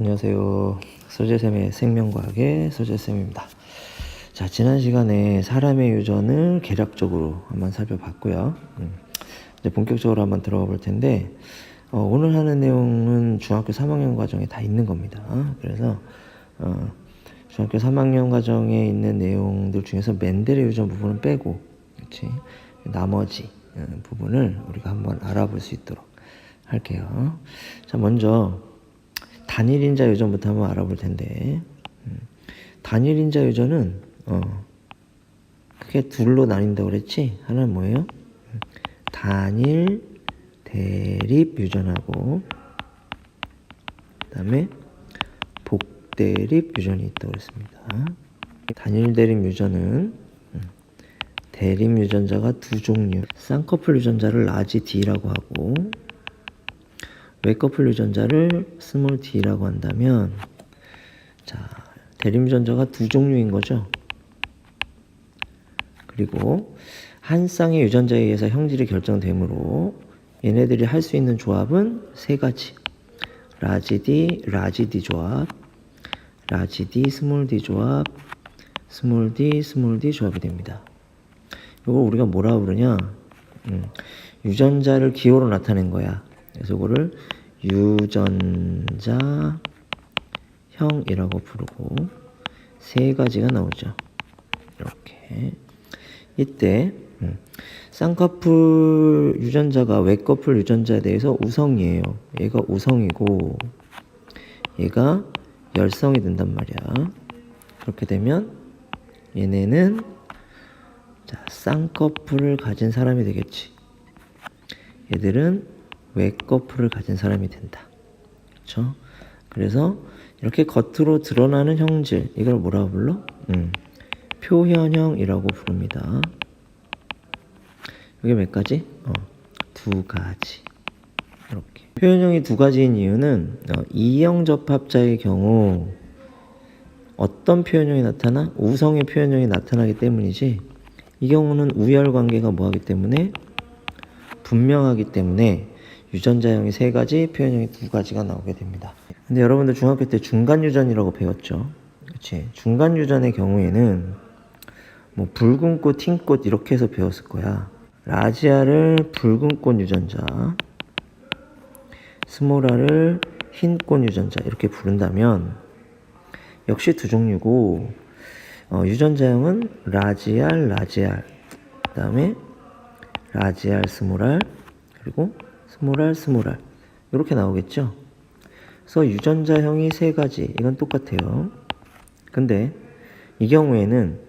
안녕하세요. 서재쌤의 생명과학의 서재쌤입니다. 자, 지난 시간에 사람의 유전을 개략적으로 한번 살펴봤고요. 이제 본격적으로 한번 들어가 볼 텐데, 오늘 하는 내용은 중학교 3학년 과정에 다 있는 겁니다. 그래서 중학교 3학년 과정에 있는 내용들 중에서 멘델의 유전 부분은 빼고, 그렇지? 나머지 부분을 우리가 한번 알아볼 수 있도록 할게요. 자, 먼저 단일인자 유전부터 한번 알아볼 텐데, 단일인자 유전은 크게 둘로 나뉜다고 그랬지? 하나는 뭐예요? 단일 대립 유전하고 그 다음에 복대립 유전이 있다고 그랬습니다. 단일 대립 유전은 대립 유전자가 두 종류, 쌍꺼풀 유전자를 라지 D라고 하고 외꺼풀 유전자를 스몰 d라고 한다면, 자, 대립 유전자가 두 종류인 거죠. 그리고 한 쌍의 유전자에 의해서 형질이 결정되므로 얘네들이 할 수 있는 조합은 세 가지. 라지 D 조합, 라지 D, 스몰 D 조합, 스몰 D 조합이 됩니다. 이거 우리가 뭐라고 그러냐? 유전자를 기호로 나타낸 거야. 그래서 이거를 유전자형이라고 부르고 세 가지가 나오죠. 이렇게. 이때 쌍꺼풀 유전자가 외꺼풀 유전자에 대해서 우성이에요. 얘가 우성이고 얘가 열성이 된단 말이야. 그렇게 되면 얘네는 자, 쌍꺼풀을 가진 사람이 되겠지. 얘들은 외꺼풀을 가진 사람이 된다. 그렇죠? 그래서 이렇게 겉으로 드러나는 형질, 이걸 뭐라고 불러? 표현형이라고 부릅니다. 이게 몇 가지? 두 가지. 이렇게. 표현형이 두 가지인 이유는 이형 접합자의 경우 어떤 표현형이 나타나? 우성의 표현형이 나타나기 때문이지. 이 경우는 우열 관계가 뭐하기 때문에? 분명하기 때문에 유전자형이 세 가지, 표현형이 두 가지가 나오게 됩니다. 근데 여러분들 중학교 때 중간 유전이라고 배웠죠? 그치? 중간 유전의 경우에는 뭐 붉은 꽃, 흰 꽃 이렇게 해서 배웠을 거야. 라지아를 붉은 꽃 유전자, 스모라를 흰 꽃 유전자 이렇게 부른다면 역시 두 종류고, 유전자형은 라지알, 그 다음에 라지알, 스모랄, 그리고 스모랄 이렇게 나오겠죠. 그래서 유전자형이 세 가지, 이건 똑같아요. 근데 이 경우에는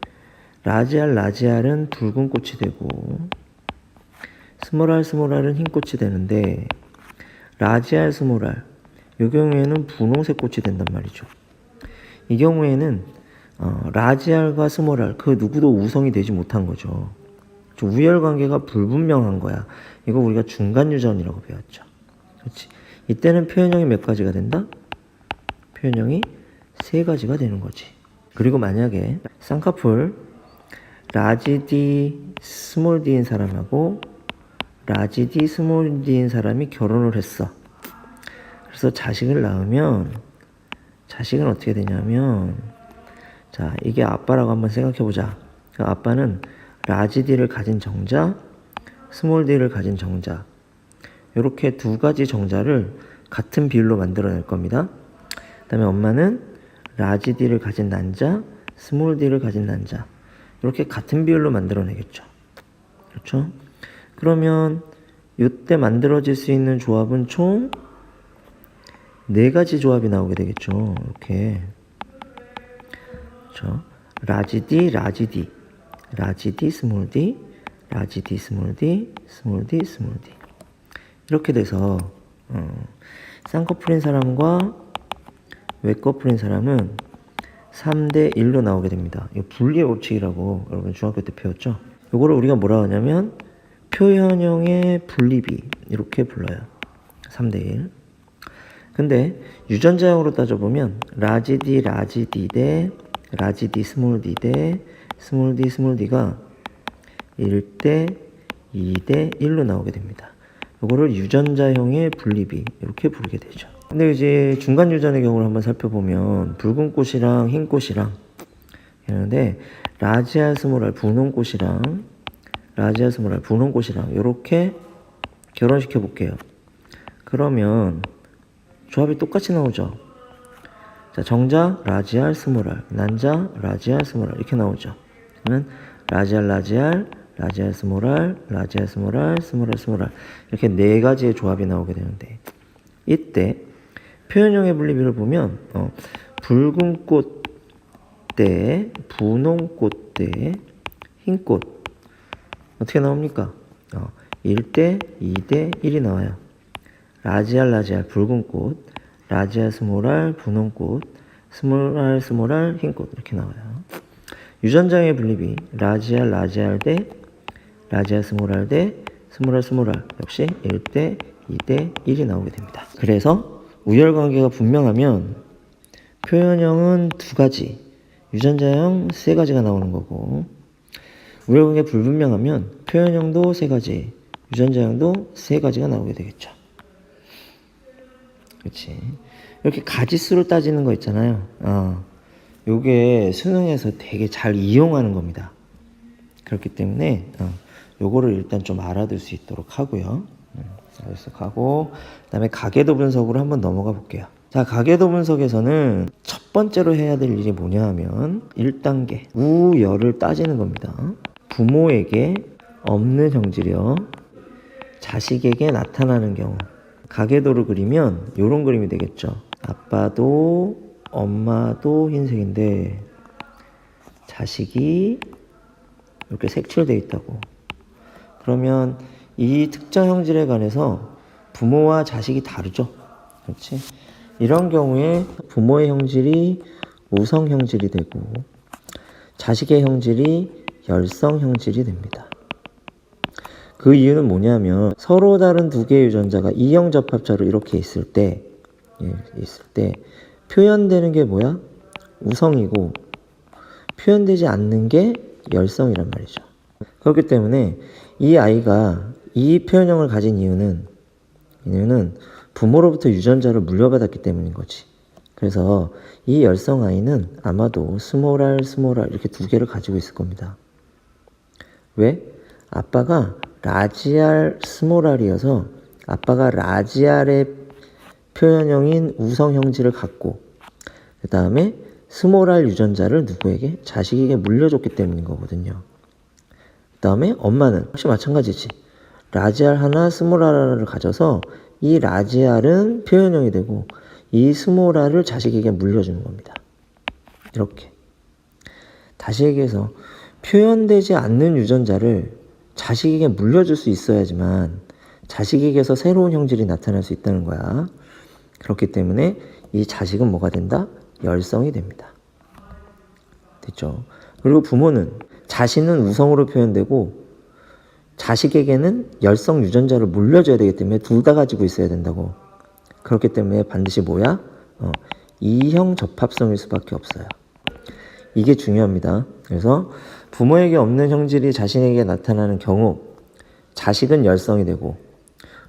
라지알은 붉은 꽃이 되고 스모랄은 흰 꽃이 되는데, 라지알, 스모랄 이 경우에는 분홍색 꽃이 된단 말이죠. 이 경우에는 라지알과 스모랄 그 누구도 우성이 되지 못한 거죠. 우열 관계가 불분명한 거야. 이거 우리가 중간 유전이라고 배웠죠. 그렇지? 이때는 표현형이 몇 가지가 된다? 표현형이 세 가지가 되는 거지. 그리고 만약에 쌍꺼풀 라지 D, 스몰 D인 사람하고 라지 D, 스몰 D인 사람이 결혼을 했어. 그래서 자식을 낳으면 자식은 어떻게 되냐면, 자, 이게 아빠라고 한번 생각해 보자. 아빠는 라지 D를 가진 정자, 스몰 D를 가진 정자, 이렇게 두 가지 정자를 같은 비율로 만들어낼 겁니다. 그 다음에 엄마는 라지 D를 가진 난자, 스몰 D를 가진 난자, 이렇게 같은 비율로 만들어내겠죠. 그렇죠? 그러면 이때 만들어질 수 있는 조합은 총 네 가지 조합이 나오게 되겠죠. 이렇게. 그렇죠? 라지 D, 스몰 D, 라지 D, 스몰 D, 스몰 D. 이렇게 돼서 쌍꺼풀인 사람과 외꺼풀인 사람은 3대 1로 나오게 됩니다. 이거 분리의 법칙이라고 여러분 중학교 때 배웠죠? 이거를 우리가 뭐라 하냐면 표현형의 분리비 이렇게 불러요. 3대 1. 근데 유전자형으로 따져보면 라지 D 대 라지 D, 스몰 D 대 스몰 D가 1대 2대 1로 나오게 됩니다. 이거를 유전자형의 분리비 이렇게 부르게 되죠. 근데 이제 중간 유전의 경우를 한번 살펴보면 붉은 꽃이랑 흰 꽃이랑 이러는데 라지알 스모랄 분홍 꽃이랑 라지알 스모랄 분홍 꽃이랑 이렇게 결혼시켜 볼게요. 그러면 조합이 똑같이 나오죠. 자, 정자 라지알 스모랄, 난자 라지알 스모랄 이렇게 나오죠. 그러면 라지알 라지알 라지알 스모랄 라지알 스모랄 스모랄 스모랄 이렇게 네 가지의 조합이 나오게 되는데 이때 표현형의 분리비를 보면 붉은 꽃 대 분홍 꽃 대 흰 꽃 어떻게 나옵니까? 1대 2대 1이 나와요. 라지알 라지알 붉은 꽃, 라지알 스모랄 분홍 꽃, 스모랄 스모랄 흰 꽃 이렇게 나와요. 유전자의 분리비 라지알 라지알 대 라지알 스모랄 대 스모랄 스모랄 역시 1대 2대 1이 나오게 됩니다. 그래서 우열관계가 분명하면 표현형은 2가지, 유전자형 3가지가 나오는 거고 우열관계 불분명하면 표현형도 3가지, 유전자형도 3가지가 나오게 되겠죠. 그렇지. 이렇게 가지수를 따지는 거 있잖아요. 요게 수능에서 되게 잘 이용하는 겁니다. 그렇기 때문에 요거를 일단 좀 알아둘 수 있도록 하고요. 그래서 하고 그다음에 가계도 분석으로 한번 넘어가 볼게요. 자, 가계도 분석에서는 첫 번째로 해야 될 일이 뭐냐 하면 1단계 우열을 따지는 겁니다. 부모에게 없는 형질이요 자식에게 나타나는 경우 가계도를 그리면 이런 그림이 되겠죠. 아빠도 엄마도 흰색인데 자식이 이렇게 색칠되어 있다고. 그러면 이 특정 형질에 관해서 부모와 자식이 다르죠. 그렇지? 이런 경우에 부모의 형질이 우성 형질이 되고 자식의 형질이 열성 형질이 됩니다. 그 이유는 뭐냐면 서로 다른 2개의 유전자가 이형 접합자로 이렇게 있을 때 표현되는 게 뭐야? 우성이고 표현되지 않는 게 열성이란 말이죠. 그렇기 때문에 이 아이가 이 표현형을 가진 이유는 부모로부터 유전자를 물려받았기 때문인 거지. 그래서 이 열성 아이는 아마도 스모랄 이렇게 2개를 가지고 있을 겁니다. 왜? 아빠가 라지알 스모랄이어서 아빠가 라지알의 표현형인 우성 형질을 갖고 그 다음에 스모랄 유전자를 누구에게? 자식에게 물려줬기 때문인 거거든요. 그 다음에 엄마는 역시 마찬가지지. 라지알 하나 스모랄 하나를 가져서 이 라지알은 표현형이 되고 이 스모랄을 자식에게 물려주는 겁니다. 이렇게. 다시 얘기해서 표현되지 않는 유전자를 자식에게 물려줄 수 있어야지만 자식에게서 새로운 형질이 나타날 수 있다는 거야. 그렇기 때문에 이 자식은 뭐가 된다? 열성이 됩니다. 됐죠? 그리고 부모는 자신은 우성으로 표현되고 자식에게는 열성 유전자를 물려줘야 되기 때문에 둘 다 가지고 있어야 된다고. 그렇기 때문에 반드시 뭐야? 이형 접합성일 수밖에 없어요. 이게 중요합니다. 그래서 부모에게 없는 형질이 자신에게 나타나는 경우 자식은 열성이 되고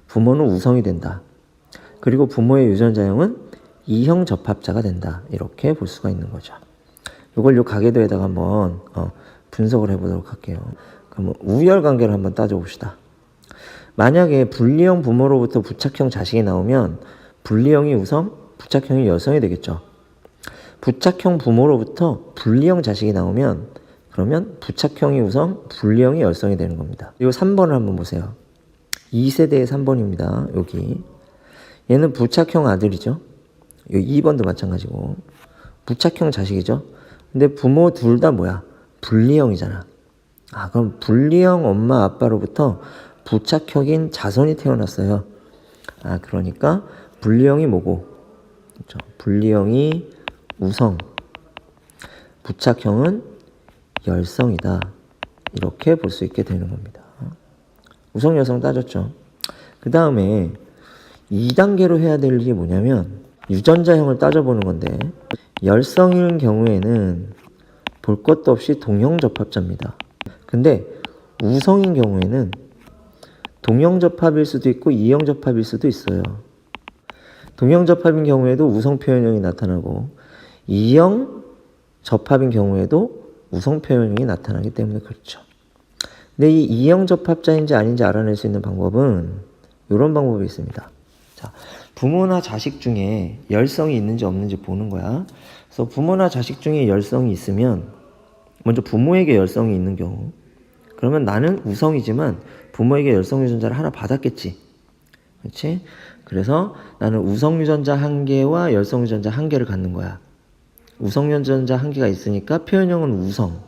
부모는 우성이 된다. 그리고 부모의 유전자형은 이형 접합자가 된다. 이렇게 볼 수가 있는 거죠. 이걸 요 가계도에다가 한번 분석을 해보도록 할게요. 그럼 우열 관계를 한번 따져봅시다. 만약에 분리형 부모로부터 부착형 자식이 나오면 분리형이 우성, 부착형이 열성이 되겠죠. 부착형 부모로부터 분리형 자식이 나오면 그러면 부착형이 우성, 분리형이 열성이 되는 겁니다. 이 3번을 한번 보세요. 2세대의 3번입니다. 여기 얘는 부착형 아들이죠. 이 2번도 마찬가지고 부착형 자식이죠. 근데 부모 둘 다 뭐야? 분리형이잖아. 그럼 분리형 엄마 아빠로부터 부착형인 자손이 태어났어요. 그러니까 분리형이 뭐고? 그렇죠? 분리형이 우성, 부착형은 열성이다. 이렇게 볼 수 있게 되는 겁니다. 우성, 열성 따졌죠. 그 다음에 2단계로 해야 될 일이 뭐냐면 유전자형을 따져보는 건데 열성인 경우에는 볼 것도 없이 동형 접합자입니다. 근데 우성인 경우에는 동형 접합일 수도 있고 이형 접합일 수도 있어요. 동형 접합인 경우에도 우성 표현형이 나타나고 이형 접합인 경우에도 우성 표현형이 나타나기 때문에 그렇죠. 근데 이 이형 접합자인지 아닌지 알아낼 수 있는 방법은 이런 방법이 있습니다. 자, 부모나 자식 중에 열성이 있는지 없는지 보는 거야. 그래서 부모나 자식 중에 열성이 있으면 먼저 부모에게 열성이 있는 경우, 그러면 나는 우성이지만 부모에게 열성 유전자를 하나 받았겠지. 그렇지? 그래서 나는 우성 유전자 1개와 열성 유전자 1개를 갖는 거야. 우성 유전자 1개가 있으니까 표현형은 우성.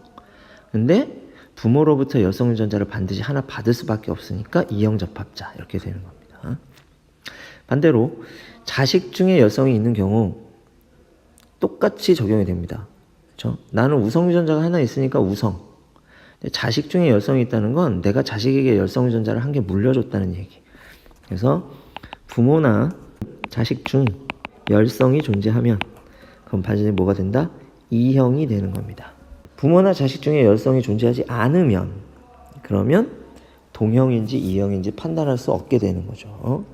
근데 부모로부터 열성 유전자를 반드시 하나 받을 수밖에 없으니까 이형 접합자 이렇게 되는 겁니다. 반대로 자식 중에 열성이 있는 경우 똑같이 적용이 됩니다. 그렇죠? 나는 우성 유전자가 하나 있으니까 우성. 자식 중에 열성이 있다는 건 내가 자식에게 열성 유전자를 1개 물려줬다는 얘기. 그래서 부모나 자식 중 열성이 존재하면 그럼 반드시 뭐가 된다? 이형이 되는 겁니다. 부모나 자식 중에 열성이 존재하지 않으면 그러면 동형인지 이형인지 판단할 수 없게 되는 거죠.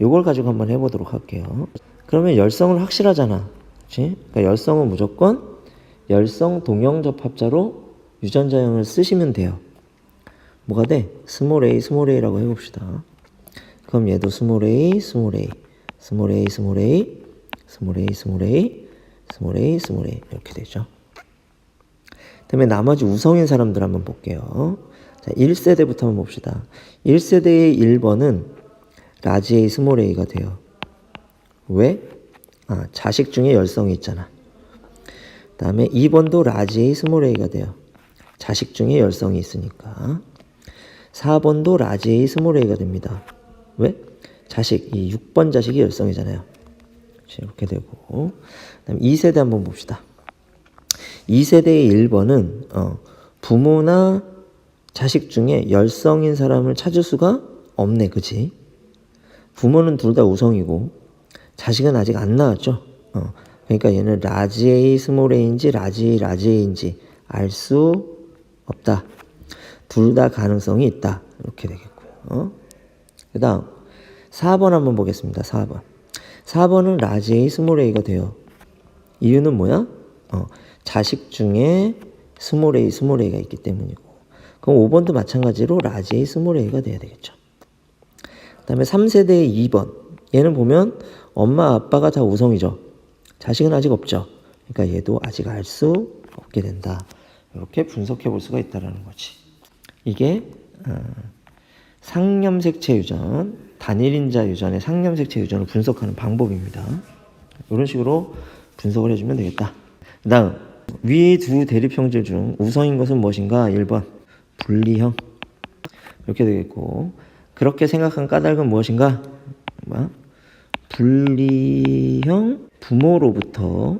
요걸 가지고 한번 해보도록 할게요. 그러면 열성은 확실하잖아. 그치? 그러니까 열성은 무조건 열성 동형 접합자로 유전자형을 쓰시면 돼요. 뭐가 돼? 스몰 a, 스몰 a라고 해봅시다. 그럼 얘도 스몰 a, 스몰 a, 스몰 a, 스몰 a, 스몰 a, 스몰 a, 스몰 a, 스몰 a 이렇게 되죠. 그다음에 나머지 우성인 사람들 한번 볼게요. 자, 1세대부터 한번 봅시다. 1세대의 1번은 라지 A, 스몰 a가 돼요. 왜? 자식 중에 열성이 있잖아. 그 다음에 2번도 라지 A, 스몰 a가 돼요. 자식 중에 열성이 있으니까. 4번도 라지 A, 스몰 a가 됩니다. 왜? 자식, 이 6번 자식이 열성이잖아요. 이렇게 되고. 그 다음에 2세대 한번 봅시다. 2세대의 1번은 부모나 자식 중에 열성인 사람을 찾을 수가 없네. 그치? 부모는 둘 다 우성이고 자식은 아직 안 나왔죠. 그러니까 얘는 라지 A, 스몰 a인지 라지 A, 라지 A인지 알 수 없다. 둘 다 가능성이 있다. 이렇게 되겠고요. 그 다음 4번 한번 보겠습니다. 4번. 4번은 라지 A, 스몰 a가 돼요. 이유는 뭐야? 자식 중에 스몰 a, 스몰 a가 있기 때문이고. 그럼 5번도 마찬가지로 라지 A, 스몰 a가 돼야 되겠죠. 그 다음에 3세대의 2번. 얘는 보면 엄마, 아빠가 다 우성이죠. 자식은 아직 없죠. 그러니까 얘도 아직 알 수 없게 된다. 이렇게 분석해 볼 수가 있다는 거지. 이게 상염색체 유전, 단일인자 유전의 상염색체 유전을 분석하는 방법입니다. 이런 식으로 분석을 해주면 되겠다. 그 다음 위 두 대립형질 중 우성인 것은 무엇인가? 1번 분리형 이렇게 되겠고, 그렇게 생각한 까닭은 무엇인가? 분리형 부모로부터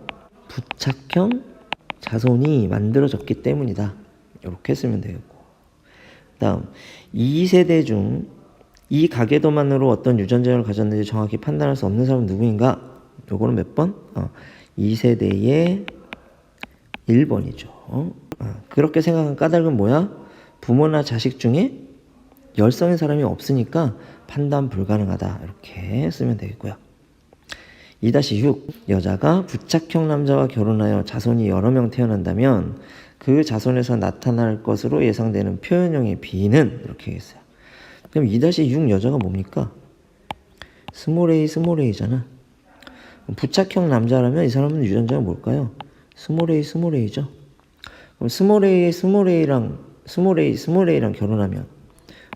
부착형 자손이 만들어졌기 때문이다. 이렇게 쓰면 되겠고, 그 다음 2세대 중 이 가계도만으로 어떤 유전자를 가졌는지 정확히 판단할 수 없는 사람은 누구인가? 요거는 몇 번? 2세대의 1번이죠. 그렇게 생각한 까닭은 뭐야? 부모나 자식 중에 열성인 사람이 없으니까 판단 불가능하다. 이렇게 쓰면 되겠고요. 2-6 여자가 부착형 남자와 결혼하여 자손이 여러 명 태어난다면 그 자손에서 나타날 것으로 예상되는 표현형의 비는 이렇게 하겠어요. 그럼 2-6 여자가 뭡니까? 스몰 a, 스몰 a잖아. 부착형 남자라면 이 사람은 유전자가 뭘까요? 스몰 a, 스몰 a죠. 그럼 스몰 a, 스몰 a랑 스몰 a, 스몰 a랑 결혼하면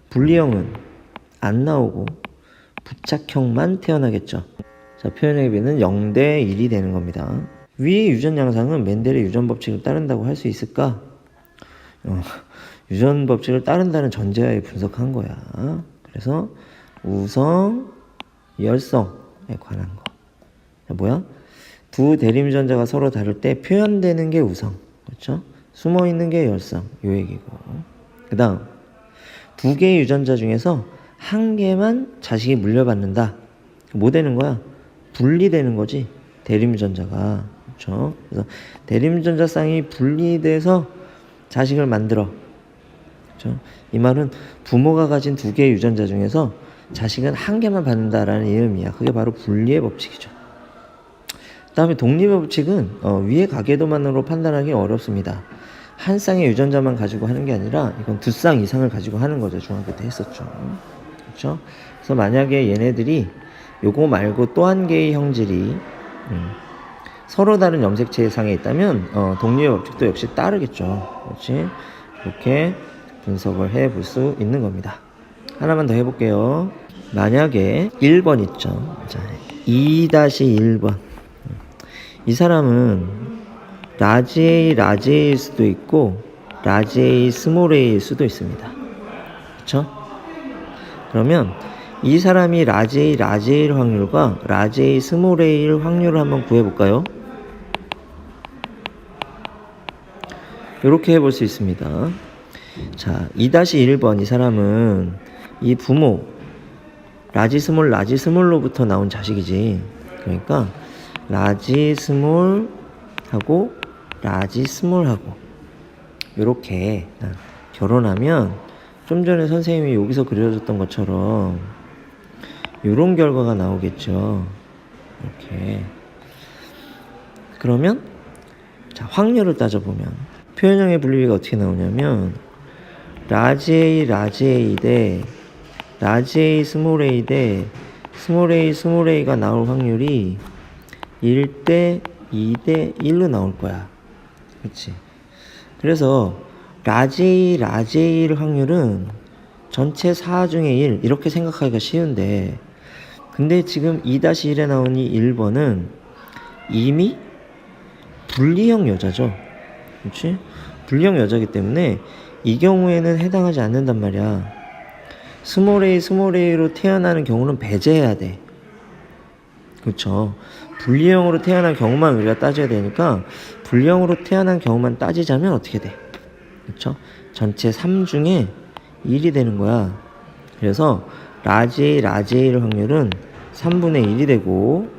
분리형은 안 나오고 부착형만 태어나겠죠. 자, 표현의 비는 0대1이 되는 겁니다. 위 유전 양상은 멘델의 유전 법칙을 따른다고 할 수 있을까? 유전 법칙을 따른다는 전제하에 분석한 거야. 그래서 우성, 열성에 관한 거. 자, 뭐야? 두 대립 유전자가 서로 다를 때 표현되는 게 우성, 그렇죠? 숨어 있는 게 열성, 요 얘기고. 그 다음 두 개의 유전자 중에서 한 개만 자식이 물려받는다. 뭐 되는 거야? 분리되는 거지. 대립 유전자가. 그렇죠? 그래서 대립 유전자 쌍이 분리돼서 자식을 만들어. 그렇죠? 이 말은 부모가 가진 두 개의 유전자 중에서 자식은 한 개만 받는다라는 의미야. 그게 바로 분리의 법칙이죠. 다음에 독립의 법칙은 위의 가계도만으로 판단하기 어렵습니다. 한 쌍의 유전자만 가지고 하는 게 아니라 이건 두 쌍 이상을 가지고 하는 거죠. 중학교 때 했었죠. 그렇죠? 그래서 만약에 얘네들이 요거 말고 또 한 개의 형질이 서로 다른 염색체 상에 있다면 독립의 법칙도 역시 따르겠죠. 그렇지? 이렇게 분석을 해볼 수 있는 겁니다. 하나만 더 해볼게요. 만약에 1번 있죠. 자, 2-1번. 이 사람은 라지 A, 라지 A일 수도 있고 라지 A, 스몰 A일 수도 있습니다. 그렇죠? 그러면 이 사람이 라지 A, 라지 A일 확률과 라지 A, 스몰 A일 확률을 한번 구해볼까요? 이렇게 해볼 수 있습니다. 자, 2-1번 이 사람은 이 부모 라지 스몰로부터 나온 자식이지. 그러니까 라지 스몰 하고 라지 스몰 하고 이렇게 결혼하면 좀 전에 선생님이 여기서 그려줬던 것처럼 이런 결과가 나오겠죠. 이렇게. 그러면 자, 확률을 따져보면 표현형의 분리비가 어떻게 나오냐면 라지 A 대 라지 A 스몰 A 대 스몰 A가 나올 확률이 1대 2대 1로 나올 거야. 그렇지? 그래서 라지 A일 확률은 전체 4 중에 1 이렇게 생각하기가 쉬운데 근데 지금 2-1에 나온 이 1번은 이미 분리형 여자죠. 그렇지? 분리형 여자이기 때문에 이 경우에는 해당하지 않는단 말이야. 스몰 A로 태어나는 경우는 배제해야 돼. 그렇죠? 분리형으로 태어난 경우만 우리가 따져야 되니까 분리형으로 태어난 경우만 따지자면 어떻게 돼? 그렇죠? 전체 3 중에 1이 되는 거야. 그래서 라지 A일 확률은 3분의 1이 되고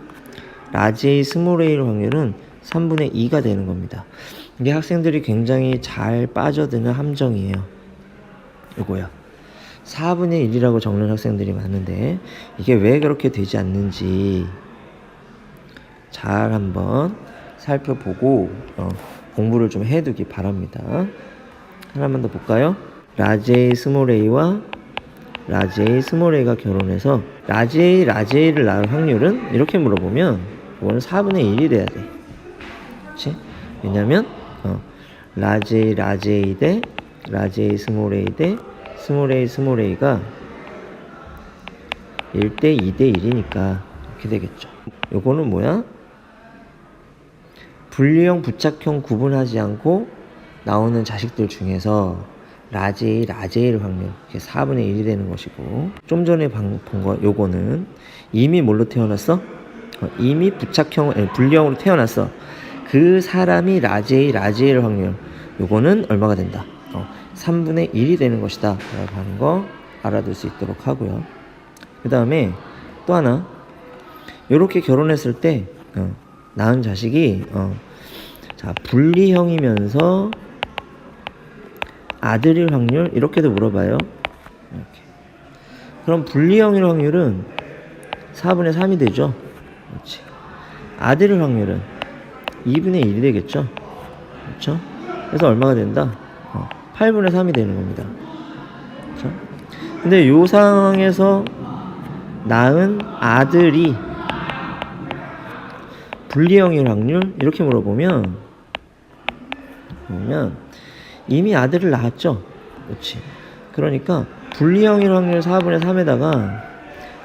라지 A, 스몰 A일 확률은 3분의 2가 되는 겁니다. 이게 학생들이 굉장히 잘 빠져드는 함정이에요. 이거야. 4분의 1이라고 적는 학생들이 많은데 이게 왜 그렇게 되지 않는지 잘 한번 살펴보고 공부를 좀 해두기 바랍니다. 하나만 더 볼까요? 라지 A, 스몰 A와 라지 A, 스몰 A가 결혼해서 라지 A를 낳을 확률은 이렇게 물어보면 이거는 4분의 1이 돼야 돼. 그렇지? 왜냐면 라지 A 대 라지 A, 스몰 A 대 스몰 A가 1대 2대 1이니까 이렇게 되겠죠. 요거는 뭐야? 분리형, 부착형 구분하지 않고 나오는 자식들 중에서 라지 A일 확률 이게 4분의 1이 되는 것이고 좀 전에 본 거 요거는 이미 뭘로 태어났어? 이미 분리형으로 태어났어. 그 사람이 라지 A일 확률 요거는 얼마가 된다? 3분의 1이 되는 것이다 라고 하는 거 알아둘 수 있도록 하고요. 그 다음에 또 하나 요렇게 결혼했을 때 낳은 자식이 자 분리형이면서 아들일 확률 이렇게도 물어봐요. 이렇게. 그럼 분리형일 확률은 4분의 3이 되죠. 그렇지. 아들일 확률은 2분의 1이 되겠죠. 그렇죠? 그래서 얼마가 된다? 8분의 3이 되는 겁니다. 그렇죠? 근데 요 상황에서 낳은 아들이 분리형일 확률 이렇게 물어보면 이미 아들을 낳았죠. 그렇지. 그러니까 분리형일 확률 4분의 3에다가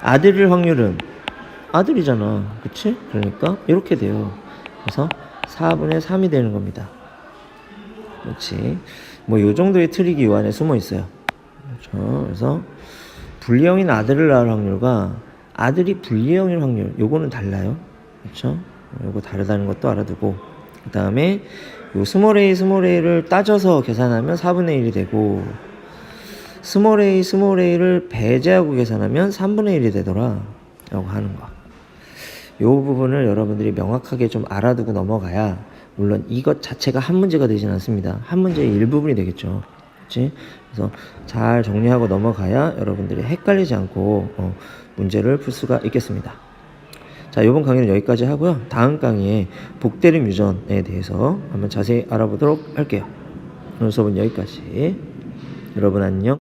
아들일 확률은 아들이잖아. 그렇지? 그러니까 이렇게 돼요. 그래서 4분의 3이 되는 겁니다. 그렇지. 뭐 요 정도의 트릭이 요 안에 숨어 있어요. 그렇죠. 그래서 분리형인 아들을 낳을 확률과 아들이 분리형일 확률 요거는 달라요. 그렇죠? 요거 다르다는 것도 알아두고 그 다음에 요 스몰 A를 따져서 계산하면 4분의 1이 되고 스몰 A를 배제하고 계산하면 3분의 1이 되더라 라고 하는 거. 요 부분을 여러분들이 명확하게 좀 알아두고 넘어가야 물론 이것 자체가 한 문제가 되진 않습니다. 한 문제의 일부분이 되겠죠. 그치? 그래서 잘 정리하고 넘어가야 여러분들이 헷갈리지 않고 문제를 풀 수가 있겠습니다. 자, 이번 강의는 여기까지 하고요. 다음 강의에 복대림 유전에 대해서 한번 자세히 알아보도록 할게요. 오늘 수업은 여기까지. 여러분 안녕.